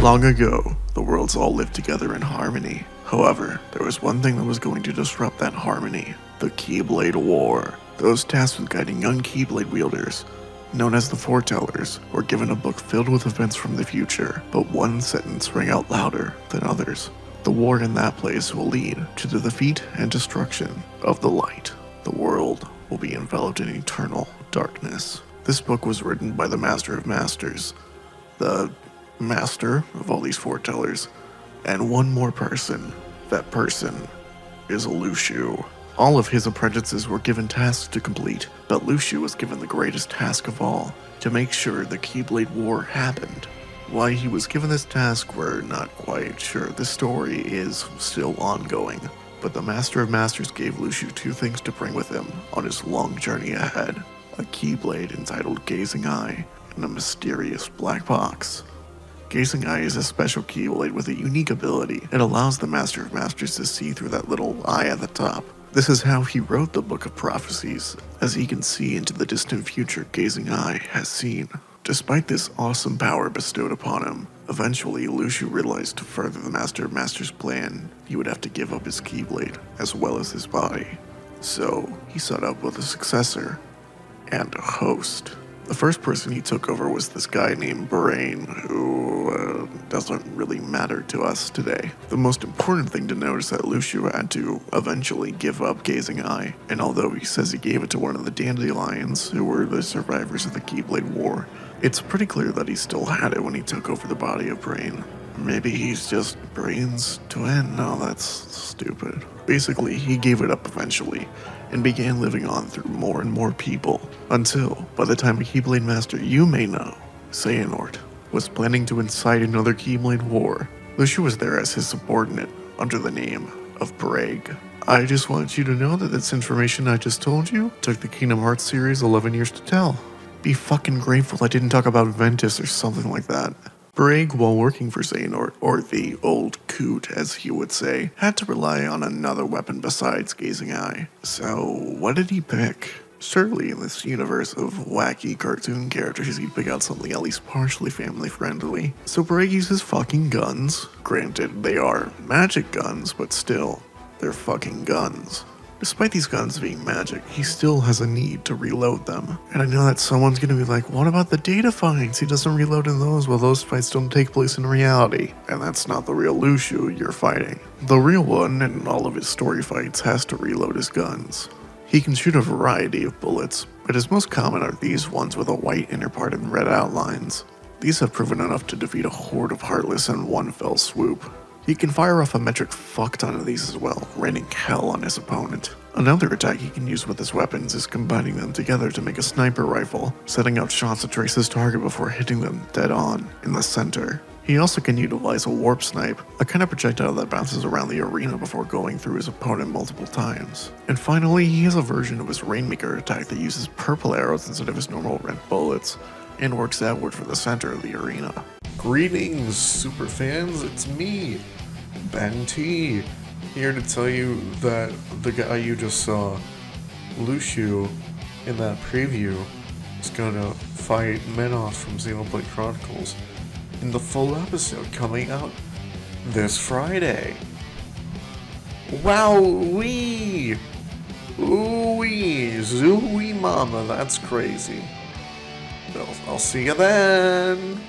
Long ago, the worlds all lived together in harmony. However, there was one thing that was going to disrupt that harmony: the Keyblade War. Those tasked with guiding young Keyblade wielders, known as the Foretellers, were given a book filled with events from the future, but one sentence rang out louder than others. The war in that place will lead to the defeat and destruction of the light. The world will be enveloped in eternal darkness. This book was written by the Master of Masters, the master of all these foretellers, and one more person. That person is Luxu. All of his apprentices were given tasks to complete, but Luxu was given the greatest task of all: to make sure the Keyblade War happened. Why he was given this task, we're not quite sure. The story is still ongoing, but the Master of Masters gave Luxu two things to bring with him on his long journey ahead: a Keyblade entitled Gazing Eye, and a mysterious black box. Gazing Eye is a special Keyblade with a unique ability. It allows the Master of Masters to see through that little eye at the top. This is how he wrote the Book of Prophecies, as he can see into the distant future Gazing Eye has seen. Despite this awesome power bestowed upon him, eventually Luxu realized to further the Master of Masters' plan, he would have to give up his Keyblade, as well as his body. So, he sought out both a successor and a host. The first person he took over was this guy named Brain, who doesn't really matter to us today. The most important thing to note is that Luxu had to eventually give up Gazing Eye, and although he says he gave it to one of the Dandelions, who were the survivors of the Keyblade War, it's pretty clear that he still had it when he took over the body of Brain. Maybe he's just Brain's twin? No, that's stupid. Basically, he gave it up eventually, and began living on through more and more people, until, by the time a Keyblade Master you may know, Xehanort, was planning to incite another Keyblade War. Luxu was there as his subordinate, under the name of Braig. I just want you to know that this information I just told you took the Kingdom Hearts series 11 years to tell. Be fucking grateful I didn't talk about Ventus or something like that. Braig, while working for Xehanort, or the old Coot as he would say, had to rely on another weapon besides Gazing Eye. So, what did he pick? Surely in this universe of wacky cartoon characters, he'd pick out something at least partially family-friendly. So Braig uses fucking guns. Granted, they are magic guns, but still, they're fucking guns. Despite these guns being magic, he still has a need to reload them. And I know that someone's gonna be like, what about the data fights? He doesn't reload in those. Well, those fights don't take place in reality. And that's not the real Luxu you're fighting. The real one, in all of his story fights, has to reload his guns. He can shoot a variety of bullets, but his most common are these ones with a white inner part and red outlines. These have proven enough to defeat a horde of Heartless in one fell swoop. He can fire off a metric fuck ton of these as well, raining hell on his opponent. Another attack he can use with his weapons is combining them together to make a sniper rifle, setting out shots to trace his target before hitting them dead on in the center. He also can utilize a warp snipe, a kind of projectile that bounces around the arena before going through his opponent multiple times. And finally, he has a version of his Rainmaker attack that uses purple arrows instead of his normal red bullets, and works outward for the center of the arena. Greetings, superfans, it's me, Ben T, here to tell you that the guy you just saw, Luxu, in that preview, is gonna fight Minoth from Xenoblade Chronicles in the full episode coming out this Friday. Wow-wee! Ooh-wee! Zoo-wee mama, that's crazy. I'll see you then!